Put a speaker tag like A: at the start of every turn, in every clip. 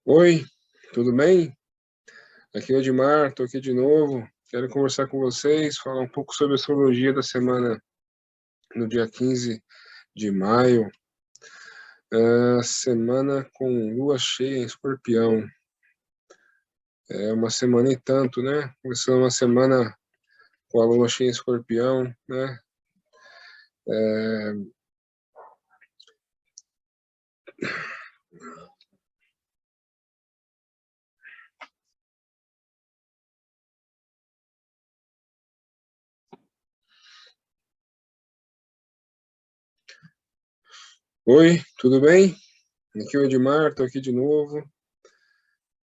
A: Oi, tudo bem? Aqui é o Edmar, estou aqui de novo. Quero conversar com vocês, falar um pouco sobre a astrologia da semana no dia 15 de maio, semana com lua cheia em Escorpião. É uma semana e tanto, né? Começando uma semana com a lua cheia em Escorpião, né? É, Oi, tudo bem? Aqui é o Edmar, estou aqui de novo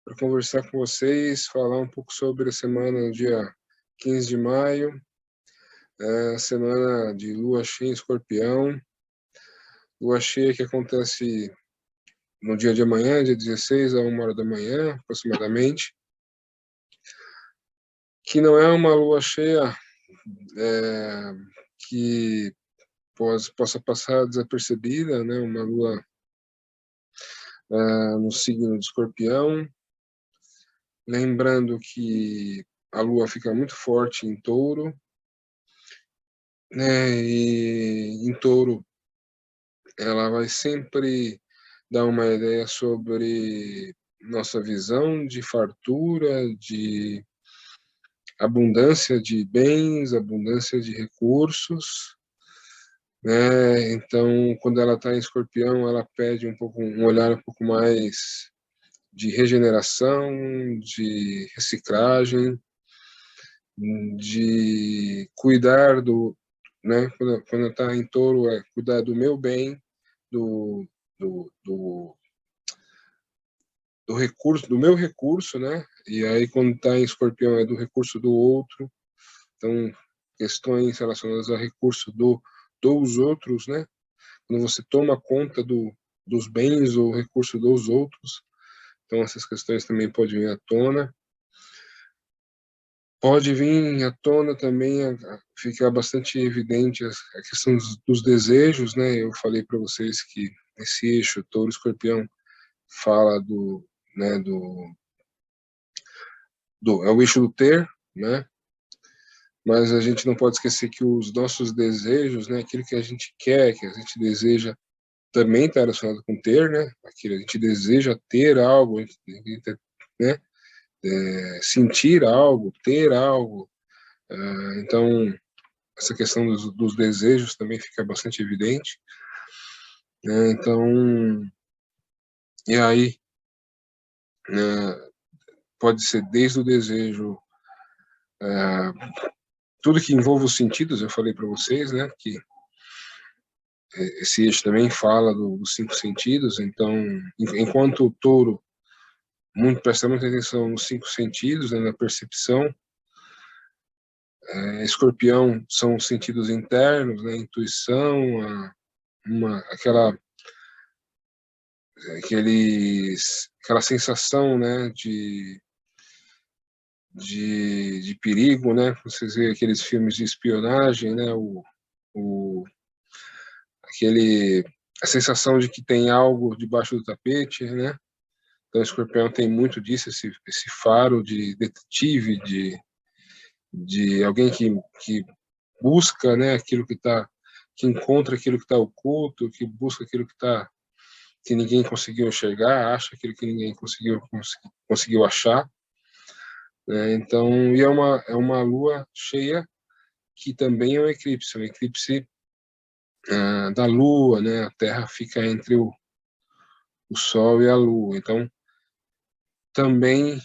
A: para conversar com vocês, falar um pouco sobre a semana no dia 15 de maio. Semana de lua cheia em Escorpião, lua cheia que acontece no dia de amanhã, dia 16, a 1 hora da manhã, aproximadamente, que não é uma lua cheia é, que possa passar desapercebida, né? Uma lua no signo de Escorpião, lembrando que a lua fica muito forte em Touro, né? E em Touro ela vai sempre dar uma ideia sobre nossa visão de fartura, de abundância de bens, abundância de recursos, né? Então, quando ela está em Escorpião, ela pede um olhar um pouco mais de regeneração, de reciclagem, de cuidar do, né? Quando está em Touro, é cuidar do meu bem, do, do recurso, do meu recurso, né? E aí quando está em Escorpião é do recurso do outro. Então, questões relacionadas ao recurso dos outros, né? Quando você toma conta dos bens ou recurso dos outros, então essas questões também podem vir à tona. Pode vir à tona também, ficar bastante evidente a questão dos desejos, né? Eu falei para vocês que esse eixo Touro-Escorpião fala né, é o eixo do ter, né? Mas a gente não pode esquecer que os nossos desejos, né, aquilo que a gente quer, que a gente deseja, também está relacionado com ter, né? Aquilo a gente deseja ter algo, né? Sentir algo, ter algo. Então, essa questão dos desejos também fica bastante evidente, né? Então, e aí, né, pode ser desde o desejo, tudo que envolve os sentidos, eu falei para vocês, né, que esse eixo também fala dos cinco sentidos, então, enquanto o touro presta muita atenção nos cinco sentidos, né, na percepção, escorpião são os sentidos internos, né, intuição, aquela sensação, né, de perigo, né, vocês veem aqueles filmes de espionagem, né, aquele, a sensação de que tem algo debaixo do tapete, né. Então, o escorpião tem muito disso, esse faro de detetive, de alguém que busca, né, aquilo que encontra aquilo que está oculto, que busca aquilo que ninguém conseguiu enxergar, acha aquilo que ninguém conseguiu achar, né? Então, e é uma lua cheia que também é um eclipse da lua, né? A Terra fica entre o Sol e a Lua. Então, também,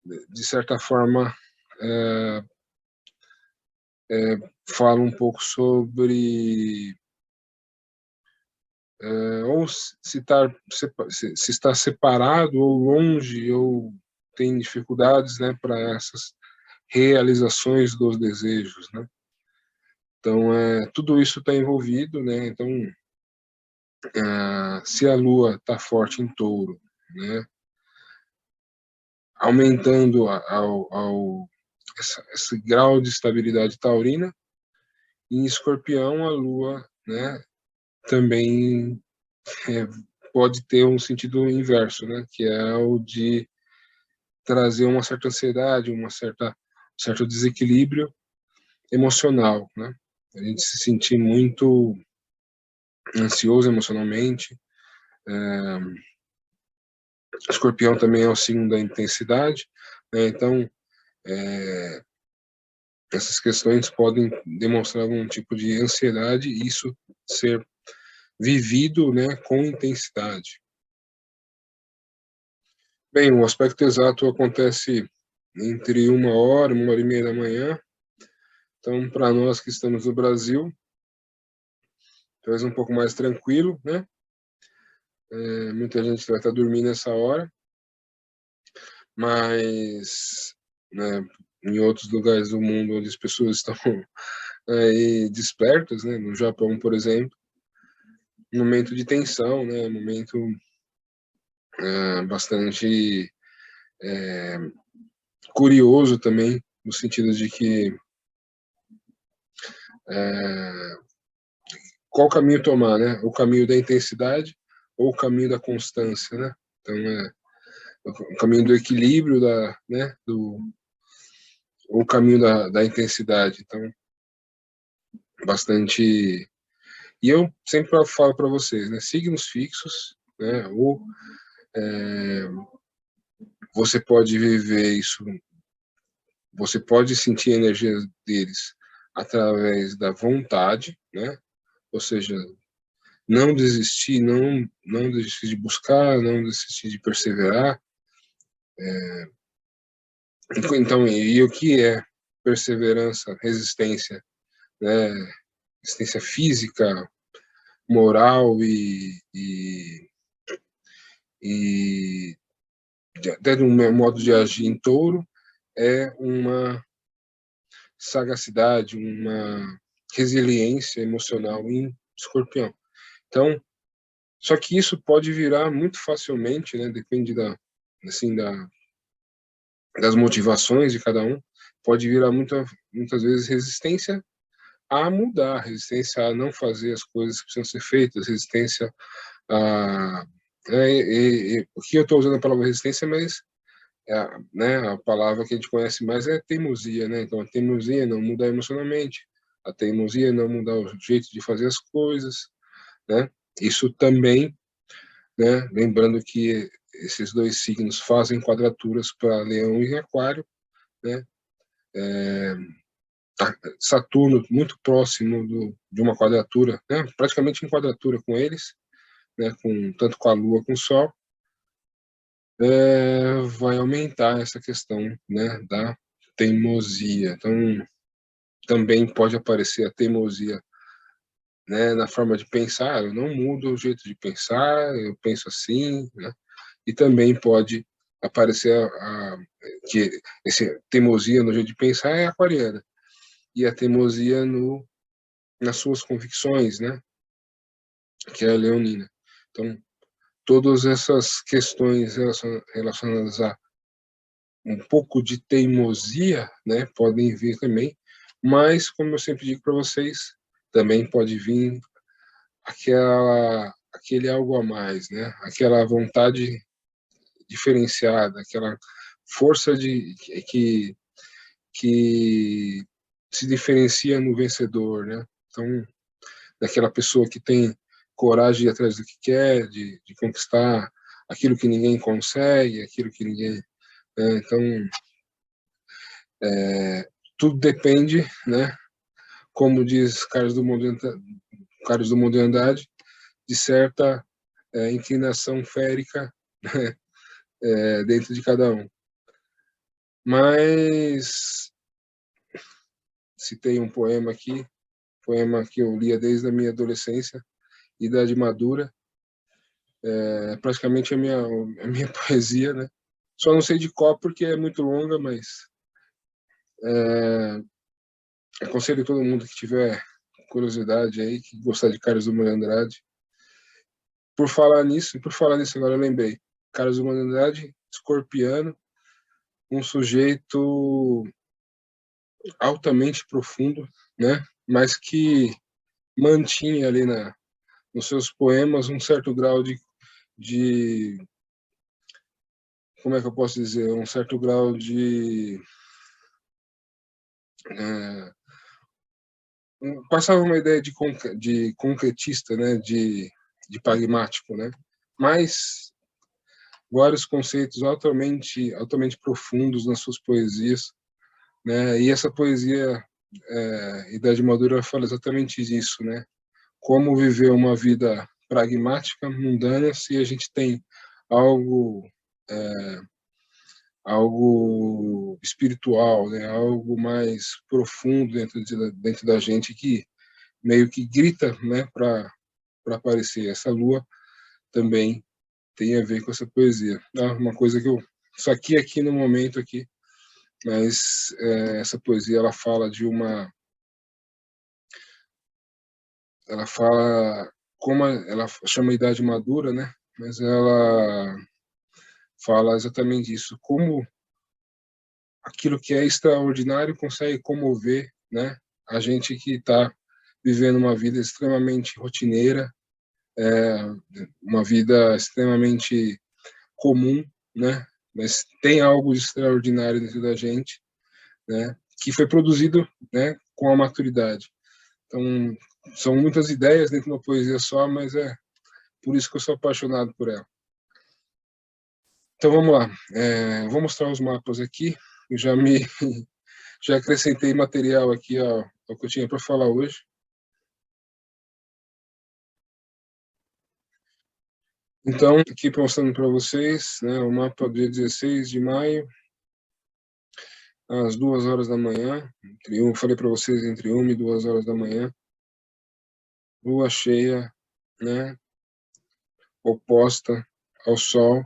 A: de certa forma, é, fala um pouco sobre ou se está separado ou longe ou tem dificuldades, né, para essas realizações dos desejos, né? Então, tudo isso está envolvido, né? Então, se a Lua está forte em Touro, né, aumentando esse grau de estabilidade taurina, em Escorpião a Lua, né, também pode ter um sentido inverso, né? Que é o de trazer uma certa ansiedade, um certo desequilíbrio emocional, né? A gente se sentir muito ansioso emocionalmente. Escorpião também é o signo da intensidade, né? Então, essas questões podem demonstrar algum tipo de ansiedade e isso ser vivido, né, com intensidade. Bem, o aspecto exato acontece entre 1 hora e meia da manhã. Então, para nós que estamos no Brasil, talvez um pouco mais tranquilo, né? Muita gente vai estar dormindo nessa hora, mas, né, em outros lugares do mundo onde as pessoas estão aí despertas, né? No Japão, por exemplo, momento de tensão, né? Momento bastante curioso também, no sentido de que qual caminho tomar, né? O caminho da intensidade ou o caminho da constância, né? Então, o caminho do equilíbrio, né? O caminho da intensidade. Então, bastante. E eu sempre falo para vocês, né? Signos fixos, né? Ou você pode viver isso, você pode sentir a energia deles através da vontade, né? Ou seja, não desistir, não desistir de buscar, não desistir de perseverar. Então, e o que é perseverança, resistência, né? Resistência física, moral e até de um modo de agir em touro, é uma sagacidade, uma resiliência emocional em escorpião. Então, só que isso pode virar muito facilmente, né? Depende assim, das motivações de cada um, pode virar muitas vezes resistência a mudar, resistência a não fazer as coisas que precisam ser feitas, resistência a... o que eu estou usando a palavra resistência, mas né, a palavra que a gente conhece mais é teimosia, né? Então, a teimosia é não mudar emocionalmente, a teimosia é não mudar o jeito de fazer as coisas, né? Isso também, né? Lembrando que esses dois signos fazem quadraturas para Leão e Aquário, né? Saturno muito próximo de uma quadratura, né? Praticamente em quadratura com eles, né? Tanto com a Lua como com o Sol, vai aumentar essa questão, né? Da teimosia. Então, também pode aparecer a teimosia, né? Na forma de pensar, eu não mudo o jeito de pensar, eu penso assim, né? E também pode aparecer que esse teimosia no jeito de pensar é aquariana e a teimosia nas suas convicções, né? Que é a leonina. Então, todas essas questões relacionadas a um pouco de teimosia, né, podem vir também, mas, como eu sempre digo para vocês, também pode vir aquele algo a mais, né? Aquela vontade diferenciada, aquela força que se diferencia no vencedor, né? Então, daquela pessoa que tem coragem de ir atrás do que quer, de conquistar aquilo que ninguém consegue, aquilo que ninguém... Então, tudo depende, né? Como diz Carlos Drummond de Andrade, de certa inclinação férica, né? Dentro de cada um. Mas citei um poema aqui, poema que eu lia desde a minha adolescência, idade madura, praticamente a minha poesia, né? Só não sei de qual porque é muito longa, mas aconselho todo mundo que tiver curiosidade aí, que gostar de Carlos Drummond de Andrade. Por falar nisso agora eu lembrei. Carlos Drummond de Andrade, escorpiano, um sujeito altamente profundo, né? Mas que mantinha ali nos seus poemas um certo grau como é que eu posso dizer, um certo grau de passava uma ideia de concretista, né, de pragmático, né, mas vários conceitos altamente profundos nas suas poesias, né, e essa poesia, Idade Madura, fala exatamente isso, né, como viver uma vida pragmática, mundana, se a gente tem algo algo espiritual, né, algo mais profundo dentro da gente que meio que grita, né, para aparecer. Essa lua também tem a ver com essa poesia. É uma coisa que eu saquei aqui no momento aqui, mas essa poesia ela fala como ela chama idade madura, né? Mas ela fala exatamente isso, como aquilo que é extraordinário consegue comover, né? A gente que está vivendo uma vida extremamente rotineira, uma vida extremamente comum, né? Mas tem algo de extraordinário dentro da gente, né? Que foi produzido, né? Com a maturidade. Então, são muitas ideias dentro de uma poesia só, mas é por isso que eu sou apaixonado por ela. Então, vamos lá. Vou mostrar os mapas aqui. Eu já acrescentei material aqui ao que eu tinha para falar hoje. Então, aqui mostrando para vocês, né, o mapa do dia 16 de maio, às 2 horas da manhã. Falei para vocês, entre 1 e 2 horas da manhã. Lua cheia, né, oposta ao Sol.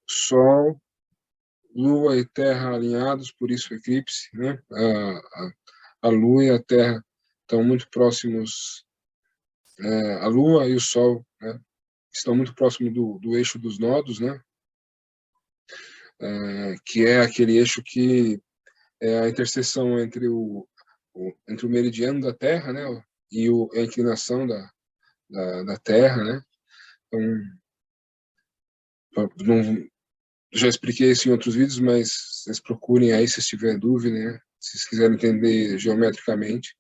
A: Sol, Lua e Terra alinhados, por isso eclipse, né? A Lua e a Terra estão muito próximos, a Lua e o Sol, né, estão muito próximos do eixo dos nodos, né? Que é aquele eixo que é a interseção entre o meridiano da Terra, né? E a inclinação da Terra, né? Então, já expliquei isso em outros vídeos, mas vocês procurem aí se tiver dúvida, né? Se vocês quiserem entender geometricamente.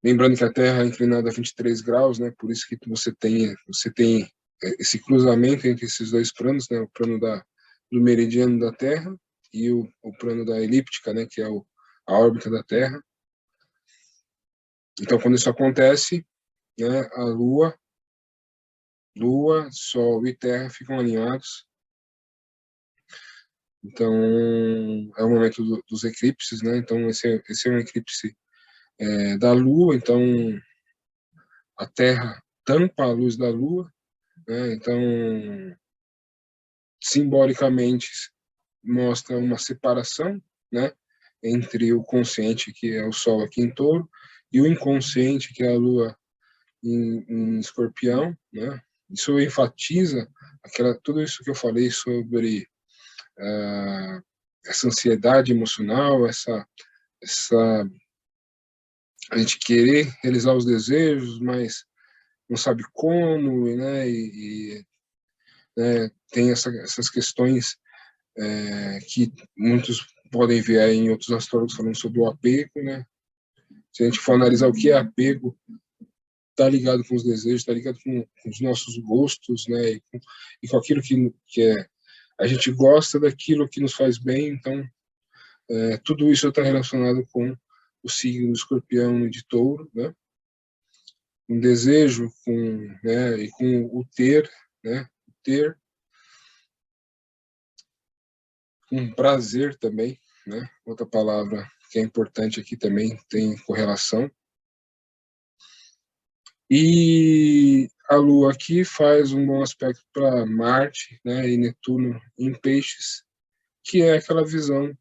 A: Lembrando que a Terra é inclinada a 23 graus, né? Por isso que você tem esse cruzamento entre esses dois planos, né? O plano do meridiano da Terra e o plano da elíptica, né? Que é a órbita da Terra. Então, quando isso acontece, né? A Lua, Sol e Terra ficam alinhados. Então, é o momento dos eclipses, né? Então, esse é um eclipse da Lua, então a Terra tampa a luz da Lua, né? Então, simbolicamente, mostra uma separação, né? Entre o consciente, que é o Sol aqui em Touro, e o inconsciente, que é a Lua em Escorpião, né? Isso enfatiza tudo isso que eu falei sobre essa ansiedade emocional, essa a gente querer realizar os desejos, mas não sabe como, né? Né, tem essas questões que muitos podem ver aí em outros astrólogos falando sobre o apego, né? Se a gente for analisar o que é apego, está ligado com os desejos, está ligado com os nossos gostos, né? E com aquilo que a gente gosta daquilo que nos faz bem, então tudo isso está relacionado com o signo do Escorpião e de Touro, né? Um desejo né, e com o ter, né? Ter um prazer também, né? Outra palavra que é importante aqui também tem correlação. E a Lua aqui faz um bom aspecto para Marte, né? E Netuno em Peixes, que é aquela visão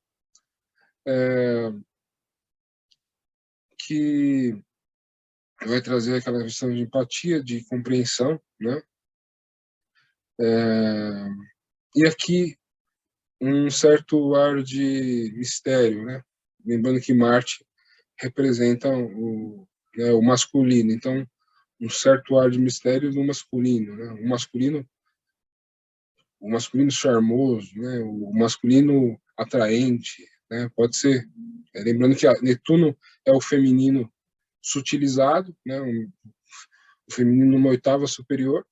A: que vai trazer aquela visão de empatia, de compreensão, né? E aqui um certo ar de mistério, né? Lembrando que Marte representa né, o masculino, então um certo ar de mistério no masculino, né? O masculino charmoso, né? O masculino atraente, né? Pode ser. Lembrando que Netuno é o feminino sutilizado, né? O feminino numa oitava superior,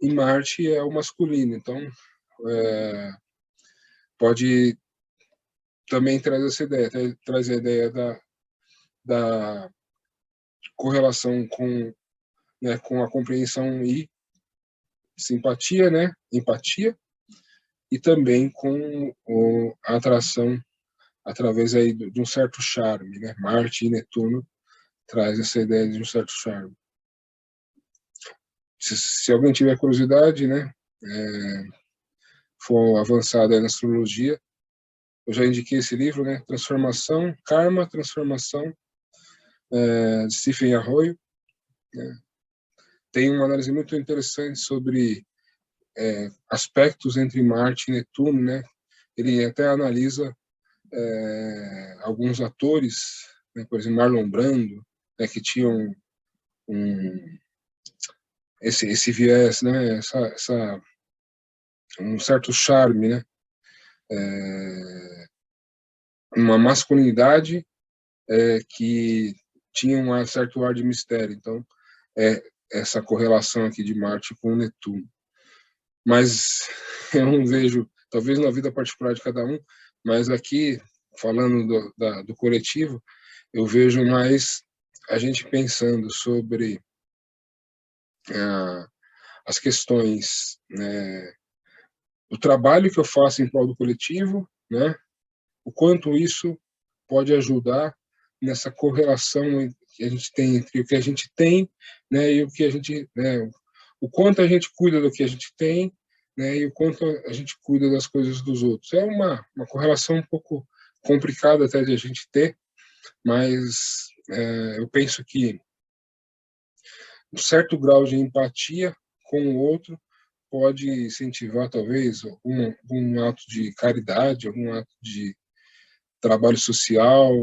A: e Marte é o masculino. Então, pode também trazer essa ideia, traz a ideia da correlação com a compreensão e simpatia, né? Empatia, e também com a atração através aí de um certo charme, né? Marte e Netuno traz essa ideia de um certo charme. Se alguém tiver curiosidade, né? For avançado na astrologia, eu já indiquei esse livro, né? Transformação, Karma, Transformação, de Stephen Arroyo, né? Tem uma análise muito interessante sobre aspectos entre Marte e Netuno, né? Ele até analisa alguns atores, né? Por exemplo, Marlon Brando, né? Que tinham esse viés, né? Um certo charme, né? Uma masculinidade que tinha um certo ar de mistério. Então, essa correlação aqui de Marte com Netuno. Mas eu não vejo, talvez na vida particular de cada um, mas aqui, falando do coletivo, eu vejo mais a gente pensando sobre as questões, né, do trabalho que eu faço em prol do coletivo, né, o quanto isso pode ajudar nessa correlação que a gente tem entre o que a gente tem, né, e o que a gente, né, o quanto a gente cuida do que a gente tem, né, e o quanto a gente cuida das coisas dos outros. É uma correlação um pouco complicada até de a gente ter, mas eu penso que um certo grau de empatia com o outro pode incentivar, talvez, algum ato de caridade, algum ato de trabalho social,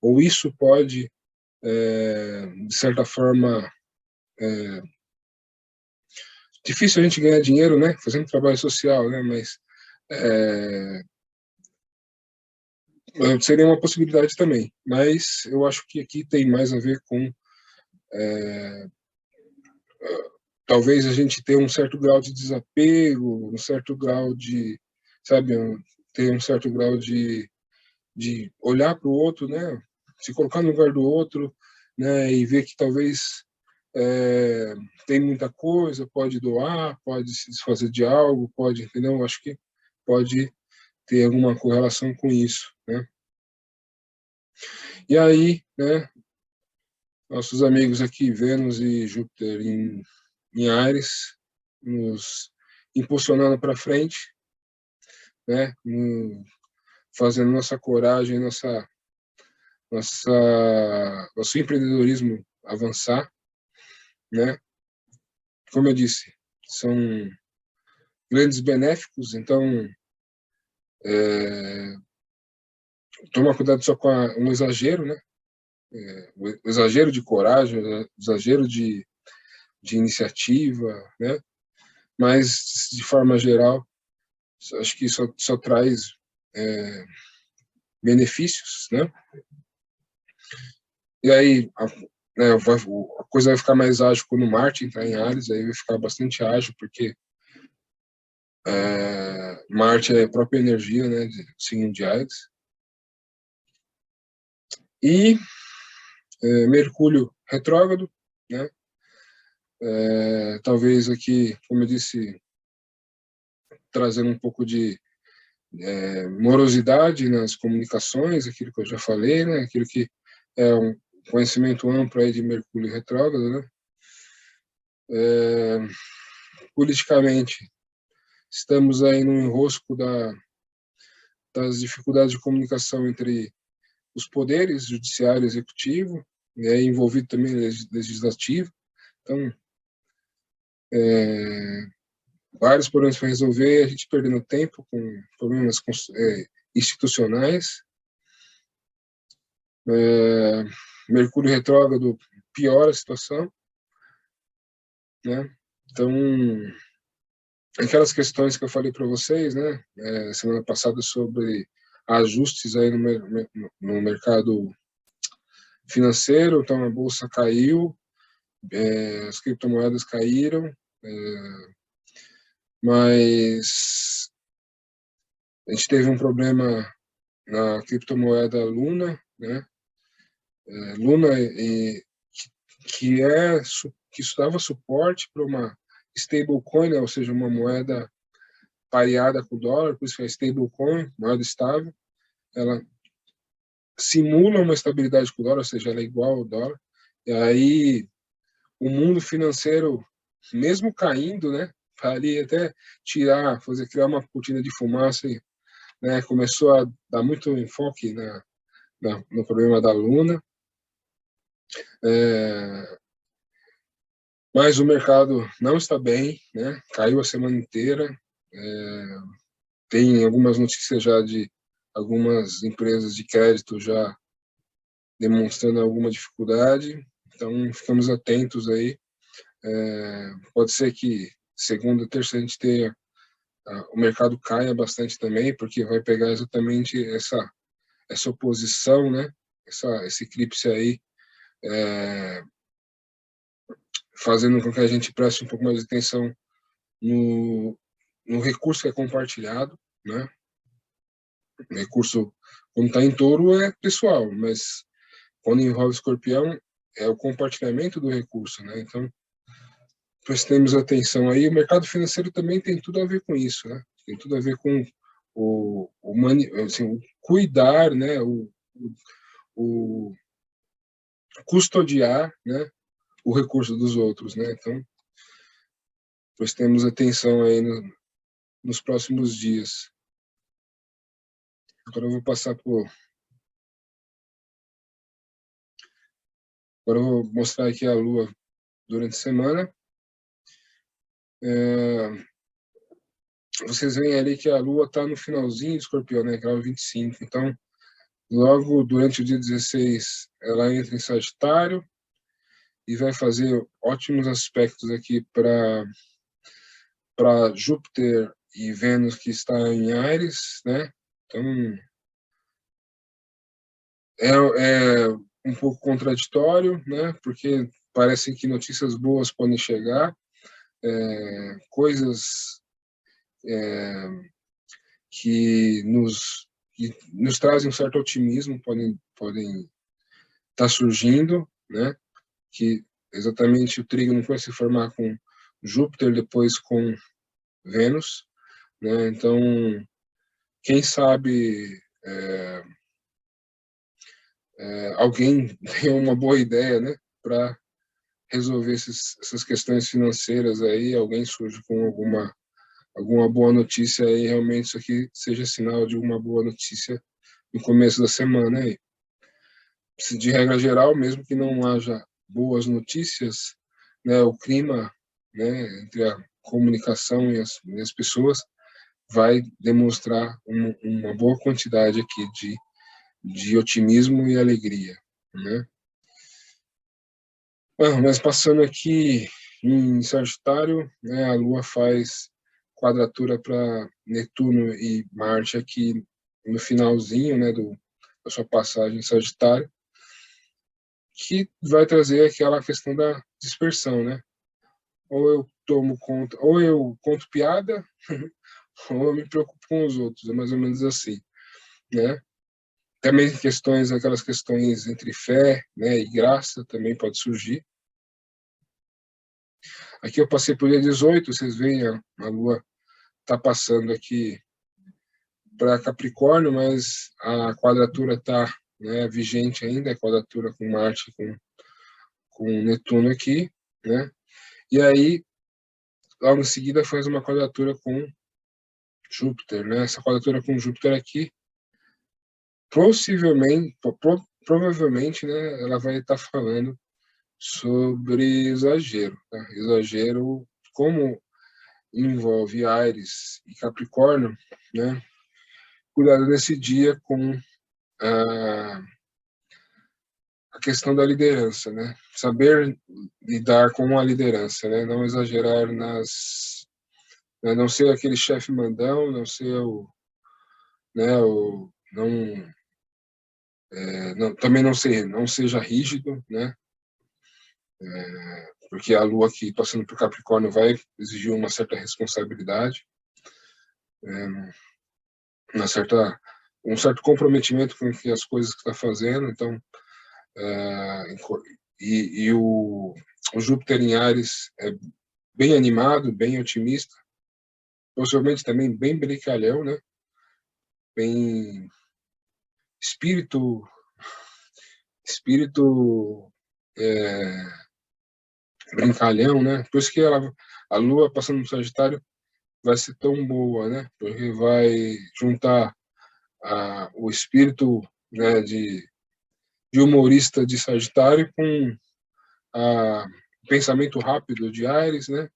A: ou isso pode, de certa forma, difícil a gente ganhar dinheiro, né, fazendo trabalho social, né, mas seria uma possibilidade também. Mas eu acho que aqui tem mais a ver com talvez a gente ter um certo grau de desapego, um certo grau de, sabe, ter um certo grau de olhar para o outro, né, se colocar no lugar do outro, né, e ver que talvez tem muita coisa, pode doar, pode se desfazer de algo, pode, entendeu? Acho que pode ter alguma correlação com isso, né? E aí, né, nossos amigos aqui, Vênus e Júpiter em Áries, nos impulsionando para frente, né, fazendo nossa coragem, nosso empreendedorismo avançar, né? Como eu disse, são grandes benéficos, então toma cuidado só com um exagero, né? O exagero de coragem, o exagero de iniciativa, né? Mas, de forma geral, acho que só traz benefícios, né? E aí, a coisa vai ficar mais ágil quando Marte entrar em Áries, aí vai ficar bastante ágil, porque Marte é a própria energia, né, de signo de Áries. E Mercúrio retrógrado, né? Talvez aqui, como eu disse, trazendo um pouco de morosidade nas comunicações, aquilo que eu já falei, né? Aquilo que é um conhecimento amplo aí de Mercúrio retrógrado, né? Politicamente, estamos aí no enrosco das dificuldades de comunicação entre os poderes, judiciário e executivo, envolvido também legislativo. Então, vários problemas para resolver, a gente perdendo tempo com problemas institucionais. Mercúrio retrógrado piora a situação, né? Então, aquelas questões que eu falei para vocês, né, semana passada sobre ajustes aí no mercado financeiro, então a bolsa caiu, as criptomoedas caíram, mas a gente teve um problema na criptomoeda Luna, né? Luna que isso dava suporte para uma stablecoin, né? Ou seja, uma moeda pareada com o dólar, por isso que é stablecoin, moeda estável. Ela simula uma estabilidade com o dólar, ou seja, ela é igual ao dólar. E aí o mundo financeiro, mesmo caindo, né, ali até criar uma cortina de fumaça, né, começou a dar muito enfoque no problema da Luna, mas o mercado não está bem, né, caiu a semana inteira, tem algumas notícias já de algumas empresas de crédito já demonstrando alguma dificuldade, então ficamos atentos aí. Pode ser que segunda, terça a gente tenha o mercado caia bastante também, porque vai pegar exatamente essa oposição, né? Esse eclipse aí, fazendo com que a gente preste um pouco mais de atenção no, no recurso que é compartilhado, né? O recurso, quando está em touro, é pessoal, mas quando envolve escorpião, é o compartilhamento do recurso, né? Então, prestemos atenção aí. O mercado financeiro também tem tudo a ver com isso, né? Tem tudo a ver com o cuidar, né? O custodiar, né? O recurso dos outros, né? Então, prestemos atenção aí nos próximos dias. Agora eu vou passar por. Agora eu vou mostrar aqui a Lua durante a semana. Vocês veem ali que a Lua está no finalzinho de Escorpião, né? Grau 25. Então, logo durante o dia 16, ela entra em Sagitário e vai fazer ótimos aspectos aqui para Júpiter e Vênus, que está em Áries, né? Então, é um pouco contraditório, né? Porque parece que notícias boas podem chegar, coisas que nos trazem um certo otimismo podem estar surgindo, né? Que exatamente o trígono vai se formar com Júpiter, depois com Vênus, né? Então, quem sabe alguém tem uma boa ideia, né? Para resolver essas questões financeiras aí, alguém surge com alguma boa notícia aí, realmente isso aqui seja sinal de uma boa notícia no começo da semana aí. De regra geral, mesmo que não haja boas notícias, né, o clima, né, entre a comunicação e as pessoas vai demonstrar uma boa quantidade aqui de otimismo e alegria, né? Mas passando aqui em Sagitário, né, a Lua faz quadratura para Netuno e Marte aqui no finalzinho, né, da sua passagem em Sagitário, que vai trazer aquela questão da dispersão, né? Ou eu tomo conta, ou eu conto piada, ou eu me preocupo com os outros, é mais ou menos assim, né? Também aquelas questões entre fé, né, e graça também pode surgir. Aqui eu passei por dia 18, vocês veem a Lua está passando aqui para Capricórnio, mas a quadratura está, né, vigente ainda, a quadratura com Marte, com Netuno aqui, né? E aí, logo em seguida, faz uma quadratura com Júpiter, né? Essa quadratura com Júpiter aqui, provavelmente, né, ela vai estar falando sobre exagero, tá? Exagero, como envolve Áries e Capricórnio, né? Cuidado nesse dia com a questão da liderança, né? Saber lidar com a liderança, né? Não exagerar né? Não ser aquele chefe mandão, não ser também não seja rígido, né? Porque a Lua aqui passando por Capricórnio vai exigir uma certa responsabilidade, um certo comprometimento com as coisas que está fazendo. Então, o Júpiter em Áries é bem animado, bem otimista, possivelmente também bem brincalhão, né? Bem espírito brincalhão, né? Por isso que a Lua passando no Sagitário vai ser tão boa, né? Porque vai juntar o espírito, né, de humorista de Sagitário com o pensamento rápido de Áries, né?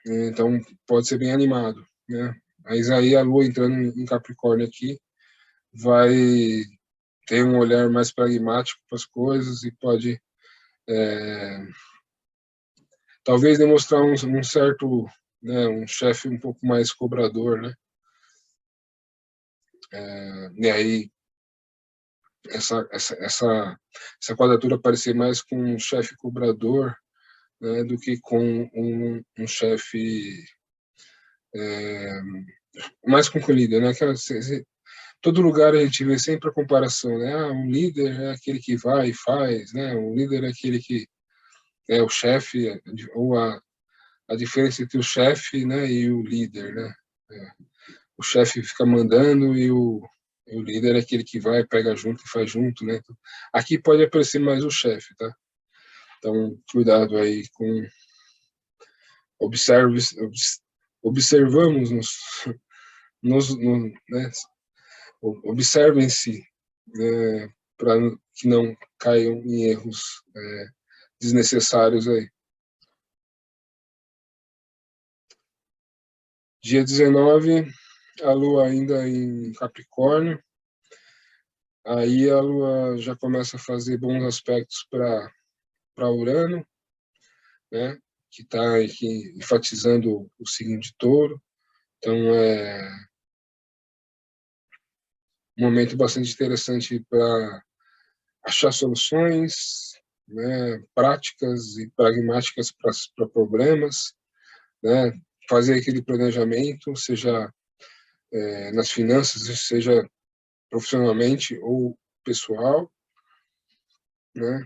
A: Então pode ser bem animado, né? Mas aí a Lua entrando em Capricórnio aqui vai ter um olhar mais pragmático para as coisas e pode talvez demonstrar um certo, né, um chefe um pouco mais cobrador, né? E aí essa quadratura parecer mais com um chefe cobrador, né, do que com um chefe mais concluído, né? Todo lugar a gente vê sempre a comparação, né? Um líder é aquele que vai e faz, né? Um líder é aquele que é o chefe, ou a diferença entre o chefe, né, e o líder, né? O chefe fica mandando e o líder é aquele que vai, pega junto e faz junto, né? Então, aqui pode aparecer mais o chefe, tá? Então, cuidado aí com observamos né? Observem-se, né, para que não caiam em erros desnecessários aí. Dia 19, a Lua ainda em Capricórnio, aí a Lua já começa a fazer bons aspectos para Urano, né, que está aqui enfatizando o signo de Touro. Então é um momento bastante interessante para achar soluções, né, práticas e pragmáticas para problemas, né, fazer aquele planejamento, seja nas finanças, seja profissionalmente ou pessoal, né?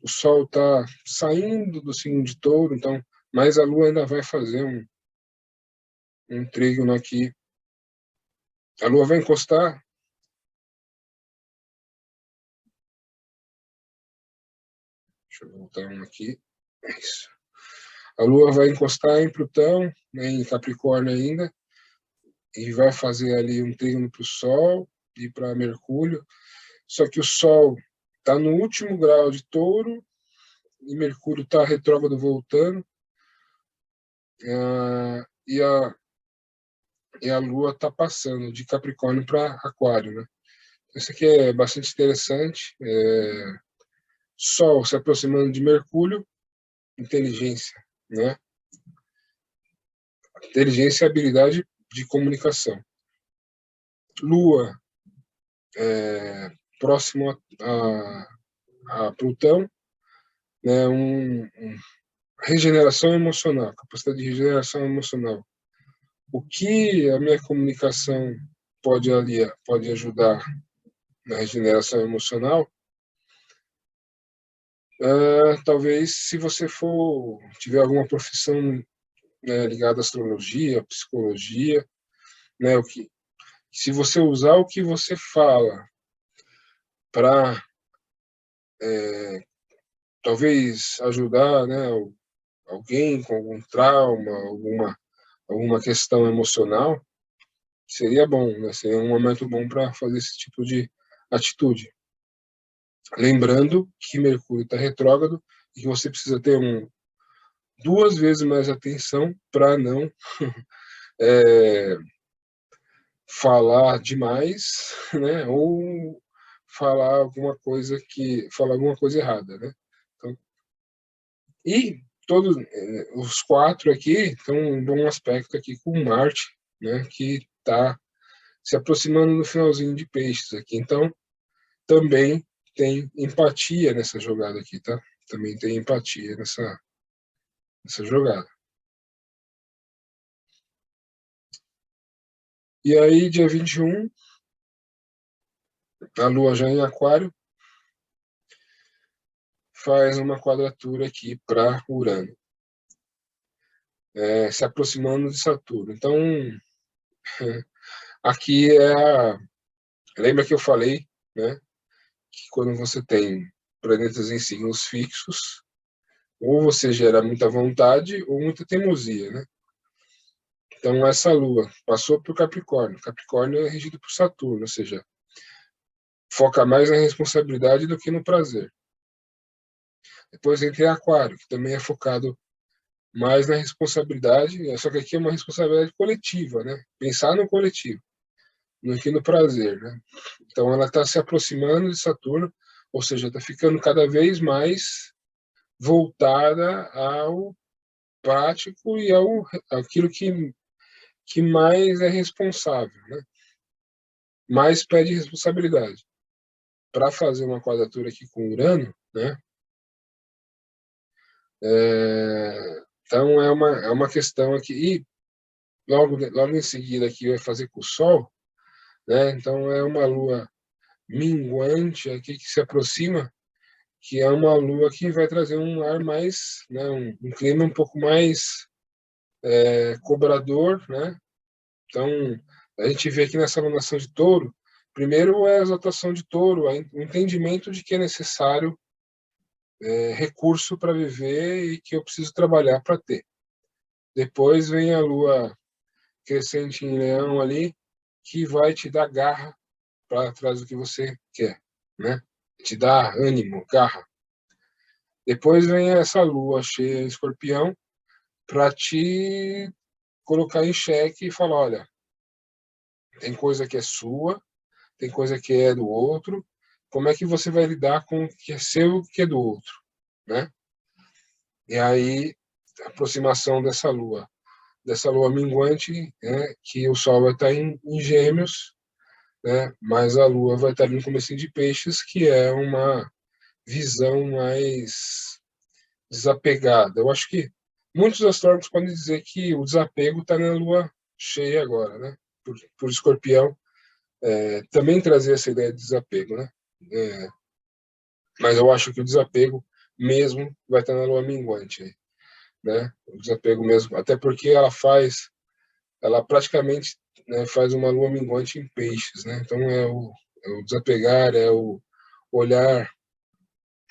A: O Sol está saindo do signo de Touro, então, mas a Lua ainda vai fazer um trígono aqui. A Lua vai encostar. Deixa eu voltar um aqui. É isso. A Lua vai encostar em Plutão, né, em Capricórnio ainda, e vai fazer ali um trígono para o Sol e para Mercúrio. Só que o Sol está no último grau de Touro e Mercúrio está retrógrado voltando. E a Lua está passando de Capricórnio para Aquário, né? Isso aqui é bastante interessante. Sol se aproximando de Mercúrio, inteligência, né? Inteligência e habilidade de comunicação. Lua próximo a Plutão, né? Regeneração emocional, capacidade de regeneração emocional. O que a minha comunicação pode ajudar na regeneração emocional? Talvez se você tiver alguma profissão, né, ligada à astrologia, psicologia, né, se você usar o que você fala para talvez ajudar, né, alguém com algum trauma, alguma questão emocional, seria bom, né? Seria um momento bom para fazer esse tipo de atitude. Lembrando que Mercúrio está retrógrado e que você precisa ter 2 vezes mais atenção para não falar demais, né? Ou falar alguma coisa errada, né? Então, e todos os quatro aqui estão um bom aspecto aqui com Marte, né? Que está se aproximando no finalzinho de Peixes aqui. Então, também tem empatia nessa jogada aqui, tá? Também tem empatia nessa jogada. E aí, dia 21, a Lua já em Aquário, faz uma quadratura aqui para Urano, se aproximando de Saturno. Então, aqui lembra que eu falei, né, que quando você tem planetas em signos fixos, ou você gera muita vontade ou muita teimosia, né? Então, essa Lua passou para o Capricórnio. Capricórnio é regido por Saturno, ou seja, foca mais na responsabilidade do que no prazer. Depois entra em Aquário, que também é focado mais na responsabilidade, só que aqui é uma responsabilidade coletiva, né? Pensar no coletivo, no que no prazer, né? Então ela está se aproximando de Saturno, ou seja, está ficando cada vez mais voltada ao prático e aquilo que mais é responsável, né? Mais pede responsabilidade. Para fazer uma quadratura aqui com Urano, né? Então é uma questão aqui, e logo em seguida aqui vai fazer com o Sol, né? Então é uma lua minguante aqui que se aproxima, que é uma lua que vai trazer um ar mais, né? Um clima um pouco mais cobrador, né? Então a gente vê aqui nessa alunação de Touro, primeiro é a exaltação de Touro, o entendimento de que é necessário recurso para viver e que eu preciso trabalhar para ter. Depois vem a lua crescente em Leão ali, que vai te dar garra para atrás do que você quer, né? Te dá ânimo, garra. Depois vem essa lua cheia em Escorpião para te colocar em xeque e falar, olha, tem coisa que é sua, tem coisa que é do outro, como é que você vai lidar com o que é seu e o que é do outro, né? E aí, a aproximação dessa lua minguante, né, que o Sol vai estar em Gêmeos, né, mas a Lua vai estar no começo de Peixes, que é uma visão mais desapegada. Eu acho que muitos astrólogos podem dizer que o desapego está na Lua cheia agora, né? Por Escorpião, também trazer essa ideia de desapego, né? Mas eu acho que o desapego mesmo vai estar na Lua minguante, né? O desapego mesmo, até porque ela praticamente, né, faz uma lua minguante em Peixes, né? Então é o desapegar, é o olhar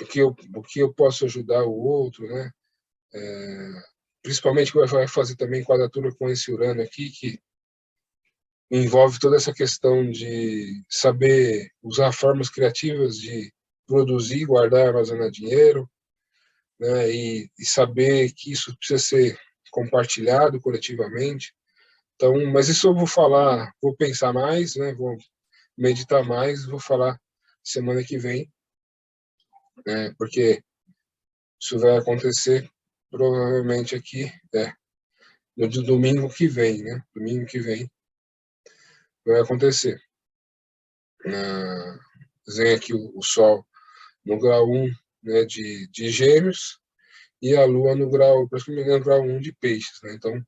A: o que eu posso ajudar o outro, né? Principalmente que vai fazer também quadratura com esse Urano aqui, que envolve toda essa questão de saber usar formas criativas de produzir, guardar, armazenar dinheiro, né? E saber que isso precisa ser compartilhado coletivamente. Então, mas isso eu vou pensar mais, né? Vou meditar mais, vou falar semana que vem, né? Porque isso vai acontecer provavelmente aqui, no domingo que vem, né? Domingo que vem vai acontecer. Vem aqui o Sol no grau 1, né, de Gêmeos e a Lua no grau, praticamente no grau 1 de Peixes, né? Então,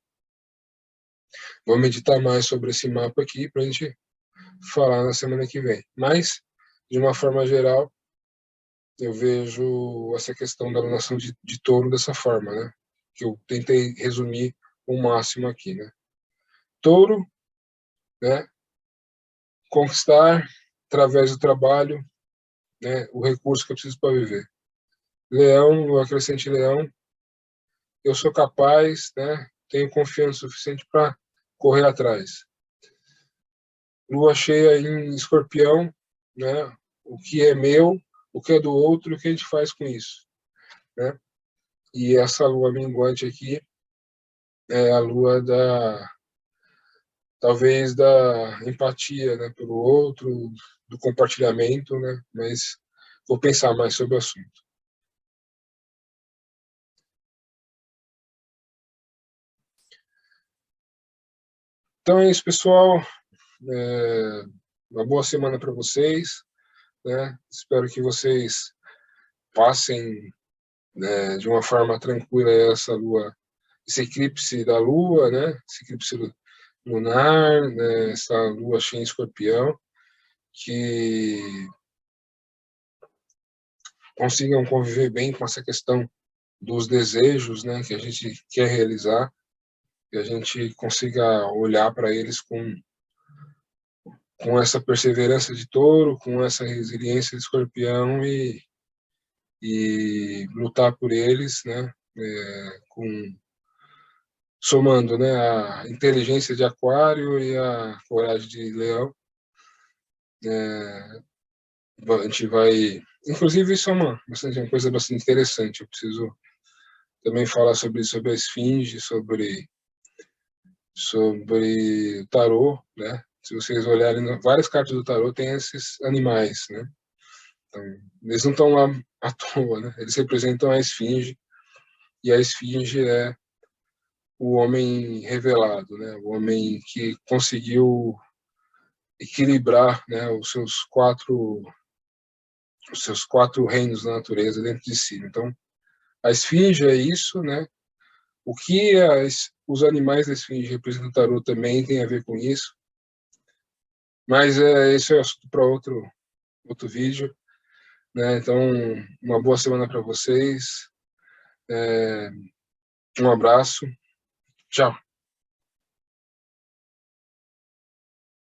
A: vou meditar mais sobre esse mapa aqui para a gente falar na semana que vem. Mas, de uma forma geral, eu vejo essa questão da alunação de Touro dessa forma, né? Que eu tentei resumir o máximo aqui, né? Touro, né? Conquistar através do trabalho, né? O recurso que eu preciso para viver. Leão, Lua crescente Leão, eu sou capaz, né? Tenho confiança suficiente para correr atrás. Lua cheia em Escorpião, né? O que é meu, o que é do outro, o que a gente faz com isso, né? E essa lua minguante aqui é a lua talvez da empatia, né, pelo outro, do compartilhamento, né? Mas vou pensar mais sobre o assunto. Então é isso, pessoal. Uma boa semana para vocês, né? Espero que vocês passem, né, de uma forma tranquila essa lua, esse eclipse da lua, né? Esse eclipse lunar, né? Essa lua cheia em Escorpião, que consigam conviver bem com essa questão dos desejos, né? Que a gente quer realizar, que a gente consiga olhar para eles com essa perseverança de touro, com essa resiliência de escorpião e lutar por eles, né? Somando, né, a inteligência de aquário e a coragem de leão. A gente vai... Inclusive, isso é uma coisa bastante interessante. Eu preciso também falar sobre a esfinge, sobre o tarô, né? Se vocês olharem, várias cartas do tarô tem esses animais, né? Então, eles não estão lá à toa, né? Eles representam a esfinge, e a esfinge é o homem revelado, né? O homem que conseguiu equilibrar, né, os seus quatro reinos da natureza dentro de si. Então, a esfinge é isso, né? O que os animais da esfinge representam o tarô também tem a ver com isso, mas esse é assunto para outro vídeo, né? Então, uma boa semana para vocês, um abraço, tchau.